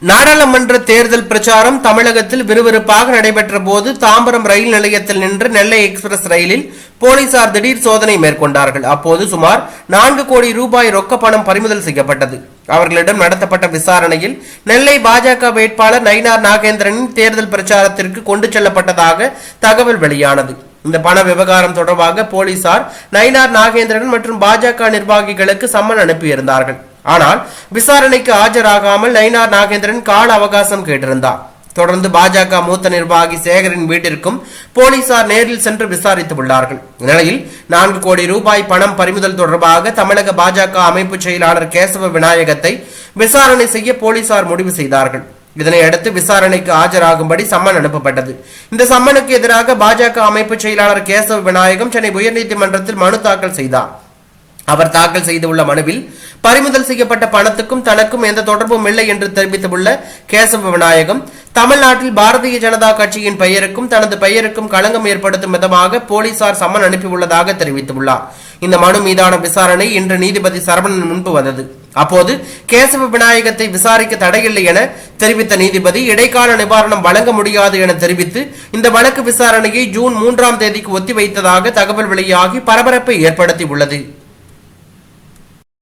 நாடாளுமன்ற தேர்தல் பிரச்சாரம் தமிழகத்தில் விறுவிறுப்பாக நடைபெற்ற போது தாம்பரம் ரயில் நிலையத்தில் நின்று நெல்லை எக்ஸ்பிரஸ் ரயிலில் போலீசார் திடீர் சோதனை மேற்கொண்டார்கள். அப்போது சுமார் 4 கோடி ரூபாய் ரொக்க பணம் பறிமுதல் செய்யப்பட்டது. அவர்களிடம் நடத்தப்பட்ட விசாரணையில் நெல்லை பாஜக வேட்பாளர் நயினார் நாகேந்திரனின் தேர்தல் பிரச்சாரத்திற்கு கொண்டு செல்லப்பட்டதாக தகவல் வெளியானது. இந்த பண விவகாரம் தொடர்பாக போலீசார் நயினார் நாகேந்திரன் மற்றும் பாஜக நிர்வாகிகளுக்கு சம்மன் அனுப்பியிருந்தார்கள். ஆனால் விசாரணைக்கு ஆஜராகாமல் நயினார் நாகேந்திரன் கால அவகாசம் கேட்டிருந்தார். தொடர்ந்து பாஜக மூத்த நிர்வாகி சேகரின் வீட்டிற்கும் போலீசார் நேரில் சென்று விசாரித்து உள்ளார்கள். இந்நிலையில் 4 கோடி ரூபாய் பணம் பறிமுதல் தொடர்பாக தமிழக பாஜக அமைப்பு செயலாளர் கேசவ விநாயகத்தை விசாரணை செய்ய போலீசார் முடிவு செய்தார்கள். இதனையடுத்து விசாரணைக்கு ஆஜராகும்படி சம்மன் அனுப்பப்பட்டது. இந்த சம்மனுக்கு எதிராக பாஜக அமைப்பு செயலாளர் கேசவ விநாயகம் சென்னை உயர்நீதிமன்றத்தில் மனு தாக்கல் செய்தார். அவர் தாக்கல் செய்துள்ள மனுவில் பறிமுதல் செய்யப்பட்ட பணத்துக்கும் தனக்கும் எந்த தொடர்பும் இல்லை என்று தெரிவித்துள்ள கேசவ விநாயகம், தமிழ்நாட்டில் பாரதிய ஜனதா கட்சியின் பெயருக்கும் தனது பெயருக்கும் களங்கம் ஏற்படுத்தும் விதமாக போலீசார் சம்மன் அனுப்பியுள்ளதாக தெரிவித்துள்ளார். இந்த மனு மீதான விசாரணை இன்று நீதிபதி சரவணன் முன்பு வந்தது. அப்போது கேசவ விநாயகத்தை விசாரிக்க தடையில்லை என தெரிவித்த நீதிபதி இடைக்கால நிவாரணம் வழங்க முடியாது என தெரிவித்து இந்த வழக்கு விசாரணையை ஜூன் 3ஆம் தேதிக்கு ஒத்திவைத்ததாக தகவல் வெளியாகி பரபரப்பை ஏற்படுத்தியுள்ளது.